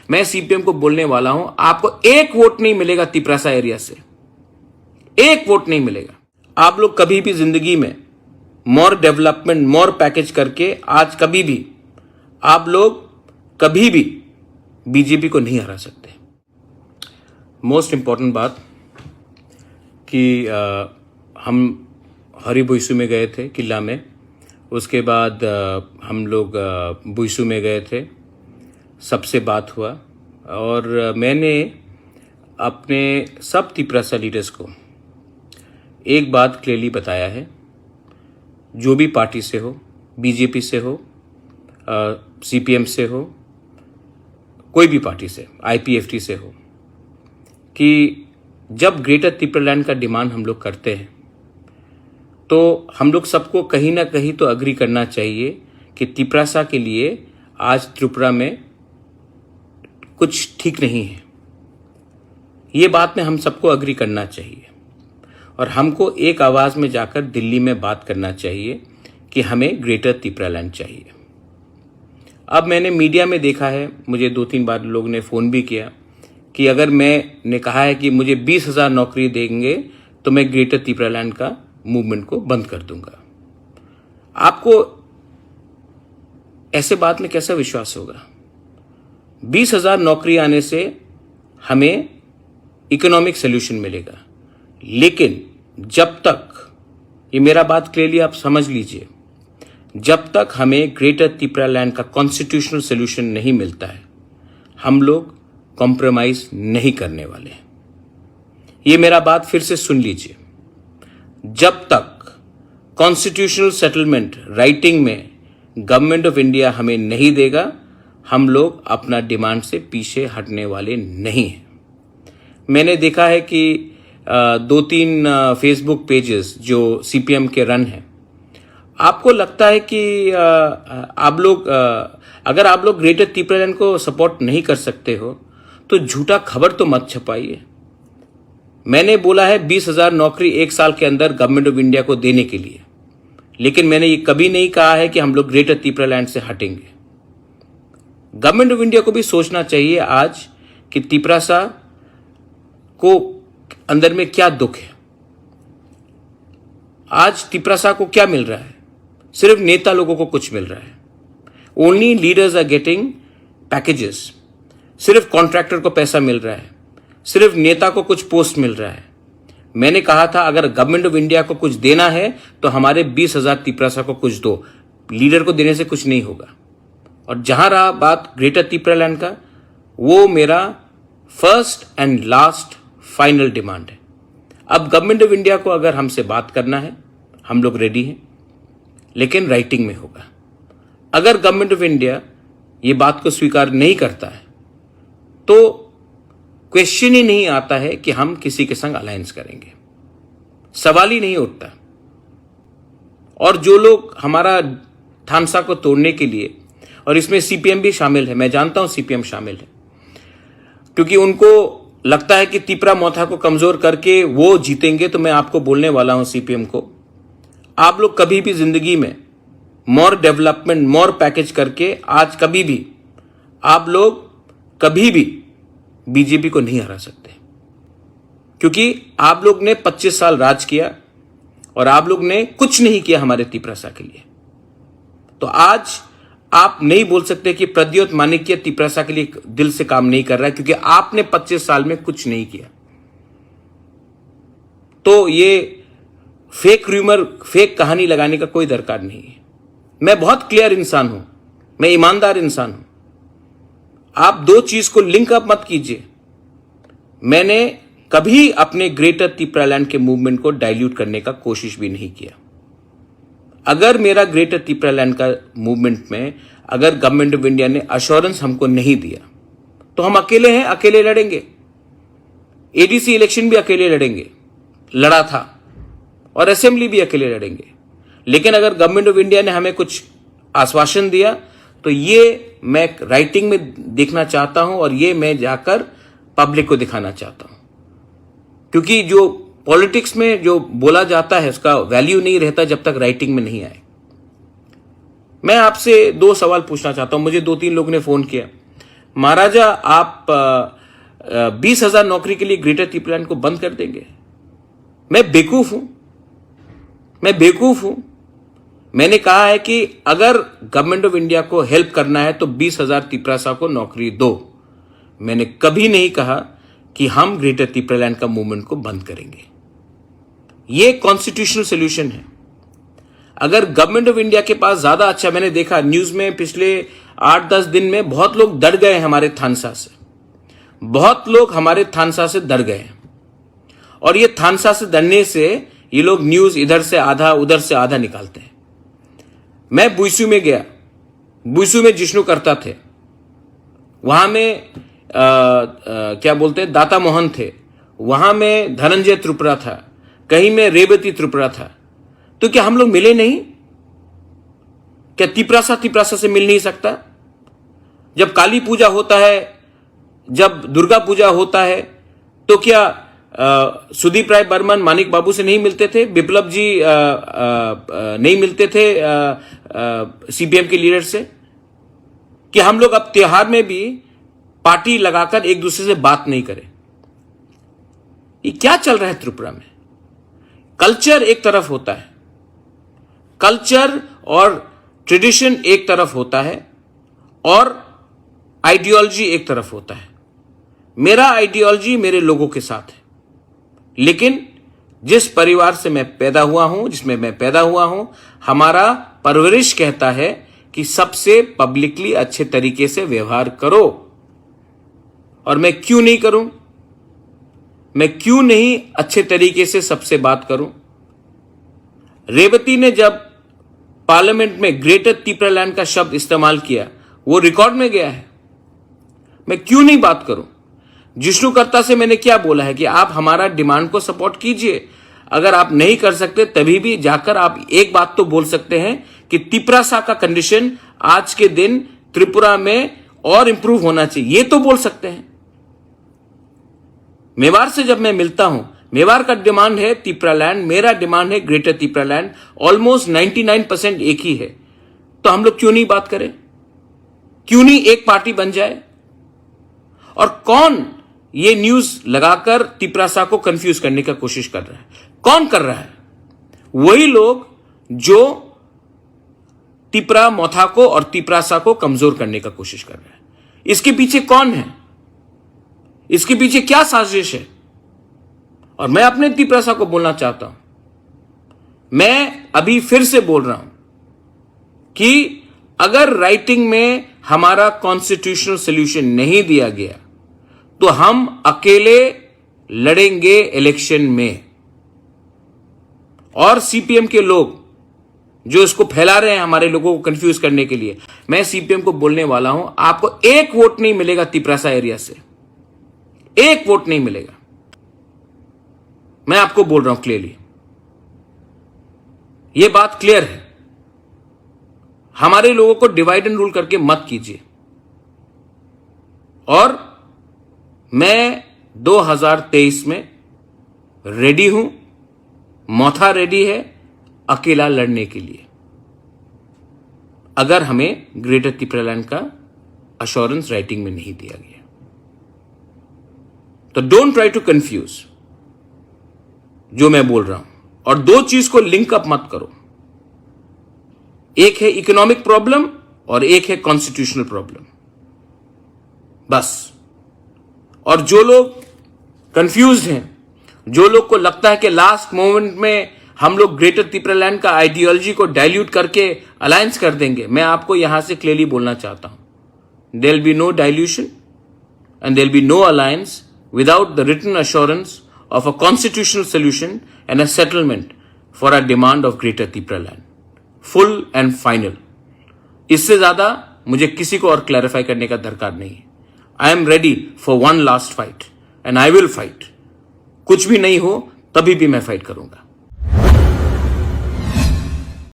मैं सीपीएम को बोलने वाला हूं, आपको एक वोट नहीं मिलेगा तिपरासा एरिया से, एक वोट नहीं मिलेगा। आप लोग कभी भी जिंदगी में मोर डेवलपमेंट, मोर पैकेज करके आज कभी भी आप लोग कभी भी बीजेपी को नहीं हरा सकते। मोस्ट इंपॉर्टेंट बात कि हम हरिबुइसु में गए थे, किला में। उसके बाद हम लोग बुइसु में गए थे, सबसे बात हुआ और मैंने अपने सब तिपरासा लीडर्स को एक बात क्लियरली बताया है, जो भी पार्टी से हो, बीजेपी से हो, सीपीएम से हो, कोई भी पार्टी से, आईपीएफटी से हो, कि जब ग्रेटर तिपरालैंड का डिमांड हम लोग करते हैं तो हम लोग सबको कहीं ना कहीं तो अग्री करना चाहिए कि तिपरासा के लिए आज त्रिपुरा में कुछ ठीक नहीं है। ये बात में हम सबको अग्री करना चाहिए और हमको एक आवाज़ में जाकर दिल्ली में बात करना चाहिए कि हमें ग्रेटर तिपरालैंड चाहिए। अब मैंने मीडिया में देखा है, मुझे 2-3 बार लोग ने फ़ोन भी किया कि अगर मैंने कहा है कि मुझे 20,000 नौकरी देंगे तो मैं ग्रेटर तिपरालैंड का मूवमेंट को बंद कर दूंगा। आपको ऐसे बात में कैसा विश्वास होगा? 20,000 नौकरी आने से हमें इकोनॉमिक सॉल्यूशन मिलेगा, लेकिन जब तक, ये मेरा बात क्लियरली आप समझ लीजिए, जब तक हमें ग्रेटर तिपरालैंड का कॉन्स्टिट्यूशनल सॉल्यूशन नहीं मिलता है, हम लोग कॉम्प्रोमाइज नहीं करने वाले हैं। ये मेरा बात फिर से सुन लीजिए, जब तक कॉन्स्टिट्यूशनल सेटलमेंट राइटिंग में गवर्नमेंट ऑफ इंडिया हमें नहीं देगा, हम लोग अपना डिमांड से पीछे हटने वाले नहीं हैं। मैंने देखा है कि 2-3 फेसबुक पेजेस जो सीपीएम के रन हैं, आपको लगता है कि आप लोग अगर आप लोग ग्रेटर तिपरालैंड को सपोर्ट नहीं कर सकते हो तो झूठा खबर तो मत छपाइए। मैंने बोला है 20,000 नौकरी 1 साल के अंदर गवर्नमेंट ऑफ इंडिया को देने के लिए, लेकिन मैंने ये कभी नहीं कहा है कि हम लोग ग्रेटर तिपरालैंड से हटेंगे। गवर्नमेंट ऑफ इंडिया को भी सोचना चाहिए आज कि तिपरासा को अंदर में क्या दुख है। आज तिपरासा को क्या मिल रहा है? सिर्फ नेता लोगों को कुछ मिल रहा है। Only leaders are getting packages. सिर्फ कॉन्ट्रैक्टर को पैसा मिल रहा है, सिर्फ नेता को कुछ पोस्ट मिल रहा है। मैंने कहा था अगर गवर्नमेंट ऑफ इंडिया को कुछ देना है तो हमारे 20,000 तिपरासा को कुछ दो, लीडर को देने से कुछ नहीं होगा। और जहां रहा बात ग्रेटर तिपरालैंड का, वो मेरा first and last final demand है। अब गवर्नमेंट ऑफ इंडिया को अगर हमसे बात करना है, हम लोग रेडी हैं, लेकिन राइटिंग में होगा। अगर गवर्नमेंट ऑफ इंडिया ये बात को स्वीकार नहीं करता है तो क्वेश्चन ही नहीं आता है कि हम किसी के संग अलायंस करेंगे, सवाल ही नहीं उठता। और जो लोग हमारा थामसा को तोड़ने के लिए, और इसमें सीपीएम भी शामिल है, मैं जानता हूं सीपीएम शामिल है, क्योंकि उनको लगता है कि तिपरा मोथा को कमजोर करके वो जीतेंगे, तो मैं आपको बोलने वाला हूं सीपीएम को, आप लोग कभी भी जिंदगी में मोर डेवलपमेंट, मोर पैकेज करके आज कभी भी आप लोग कभी भी बीजेपी को नहीं हरा सकते, क्योंकि आप लोग ने 25 साल राज किया और आप लोग ने कुछ नहीं किया हमारे तिपरासा के लिए। तो आज आप नहीं बोल सकते कि प्रद्योत माणिक्य तिपरासा के लिए दिल से काम नहीं कर रहा है, क्योंकि आपने 25 साल में कुछ नहीं किया। तो ये फेक रूमर, फेक कहानी लगाने का कोई दरकार नहीं है। मैं बहुत क्लियर इंसान हूं, मैं ईमानदार इंसान हूं। आप दो चीज को लिंक अप मत कीजिए। मैंने कभी अपने ग्रेटर तिपरालैंड के मूवमेंट को डाइल्यूट करने का कोशिश भी नहीं किया। अगर मेरा ग्रेटर तिपरालैंड का मूवमेंट में अगर गवर्नमेंट ऑफ इंडिया ने अश्योरेंस हमको नहीं दिया तो हम अकेले हैं, अकेले लड़ेंगे। एडीसी इलेक्शन भी अकेले लड़ेंगे, लड़ा था, और असेंबली भी अकेले लड़ेंगे। लेकिन अगर गवर्नमेंट ऑफ इंडिया ने हमें कुछ आश्वासन दिया तो ये मैं राइटिंग में देखना चाहता हूं और ये मैं जाकर पब्लिक को दिखाना चाहता हूं, क्योंकि जो पॉलिटिक्स में जो बोला जाता है उसका वैल्यू नहीं रहता जब तक राइटिंग में नहीं आए। मैं आपसे 2 सवाल पूछना चाहता हूं। मुझे 2-3 लोगों ने फोन किया, महाराजा आप 20,000 नौकरी के लिए ग्रेटर त्रिपुरा को बंद कर देंगे? मैं बेवकूफ हूं। मैंने कहा है कि अगर गवर्नमेंट ऑफ इंडिया को हेल्प करना है तो 20,000 त्रिपुरा को नौकरी दो। मैंने कभी नहीं कहा कि हम ग्रेटर त्रिपुरा का मूवमेंट को बंद करेंगे। ये कॉन्स्टिट्यूशनल सोल्यूशन है। अगर गवर्नमेंट ऑफ इंडिया के पास ज्यादा अच्छा, मैंने देखा न्यूज में पिछले 8-10 दिन में बहुत लोग डर गए हमारे थानसा से, बहुत लोग हमारे थानसा से डर गए। और ये थानसा से डरने से ये लोग न्यूज इधर से आधा उधर से आधा निकालते हैं। मैं बुइसू में गया, बुइसू में जिष्णु करता थे, वहां में क्या बोलते हैं दाता मोहन थे, वहां में धनंजय त्रिपुरा था, कहीं में रेवती त्रिपुरा था। तो क्या हम लोग मिले नहीं? क्या त्रिपुरा से मिल नहीं सकता? जब काली पूजा होता है, जब दुर्गा पूजा होता है, तो क्या सुदीप राय बर्मन मानिक बाबू से नहीं मिलते थे? बिप्लब जी नहीं मिलते थे सीपीएम के लीडर से? कि हम लोग अब त्योहार में भी पार्टी लगाकर एक दूसरे से बात नहीं करें? ये क्या चल रहा है त्रिपुरा में? कल्चर एक तरफ होता है, कल्चर और ट्रेडिशन एक तरफ होता है और आइडियोलॉजी एक तरफ होता है। मेरा आइडियोलॉजी मेरे लोगों के साथ है, लेकिन जिस परिवार से मैं पैदा हुआ हूं, जिसमें मैं पैदा हुआ हूं, हमारा परवरिश कहता है कि सबसे पब्लिकली अच्छे तरीके से व्यवहार करो। और मैं क्यों नहीं करूं? मैं क्यों नहीं अच्छे तरीके से सबसे बात करूं? रेवती ने जब पार्लियामेंट में ग्रेटर त्रिपुरा लैंड का शब्द इस्तेमाल किया, वो रिकॉर्ड में गया है। मैं क्यों नहीं बात करूं? जिष्णुकर्ता से मैंने क्या बोला है कि आप हमारा डिमांड को सपोर्ट कीजिए। अगर आप नहीं कर सकते तभी भी जाकर आप एक बात तो बोल सकते हैं कि त्रिपुरा का कंडीशन आज के दिन त्रिपुरा में और इंप्रूव होना चाहिए, ये तो बोल सकते हैं। मेवाड़ से जब मैं मिलता हूं, मेवाड़ का डिमांड है त्रिपुरा लैंड, मेरा डिमांड है ग्रेटर त्रिपुरा लैंड, ऑलमोस्ट 99% एक ही है। तो हम लोग क्यों नहीं बात करें? क्यों नहीं एक पार्टी बन जाए? और कौन ये न्यूज लगाकर त्रिपुरा को कंफ्यूज करने का कोशिश कर रहा है? कौन कर रहा है? वही लोग जो त्रिपुरा मोथा को और त्रिपुरा को कमजोर करने का कोशिश कर रहे हैं। इसके पीछे कौन है? इसके पीछे क्या साजिश है? और मैं अपने त्रिपुरा को बोलना चाहता हूं, मैं अभी फिर से बोल रहा हूं कि अगर राइटिंग में हमारा कॉन्स्टिट्यूशनल सोल्यूशन नहीं दिया गया तो हम अकेले लड़ेंगे इलेक्शन में। और सीपीएम के लोग जो इसको फैला रहे हैं हमारे लोगों को कंफ्यूज करने के लिए, मैं सीपीएम को बोलने वाला हूं, आपको एक वोट नहीं मिलेगा त्रिपुरा एरिया से, एक वोट नहीं मिलेगा। मैं आपको बोल रहा हूं क्लियरली, यह बात क्लियर है। हमारे लोगों को डिवाइड एंड रूल करके मत कीजिए। और मैं 2023 में रेडी हूं, मोथा रेडी है अकेला लड़ने के लिए, अगर हमें ग्रेटर त्रिपुरा लैंड का अश्योरेंस राइटिंग में नहीं दिया गया। तो डोंट ट्राई टू कंफ्यूज जो मैं बोल रहा हूं, और दो चीज को लिंक अप मत करो। एक है इकोनॉमिक प्रॉब्लम और एक है कॉन्स्टिट्यूशनल प्रॉब्लम, बस। और जो लोग कंफ्यूज्ड हैं, जो लोग को लगता है कि लास्ट मोमेंट में हम लोग ग्रेटर त्रिपुरा लैंड का आइडियोलॉजी को डाइल्यूट करके अलायंस कर देंगे, मैं आपको यहां से क्लियरली बोलना चाहता हूं, there will be no dilution and there will be no alliance without the written assurance of a constitutional solution and a settlement for a demand of greater Tripura land. Full and final. इससे ज्यादा मुझे किसी को और clarify करने का दरकार नहीं है। I am ready for one last fight and I will fight. कुछ भी नहीं हो तभी भी मैं फाइट करूंगा।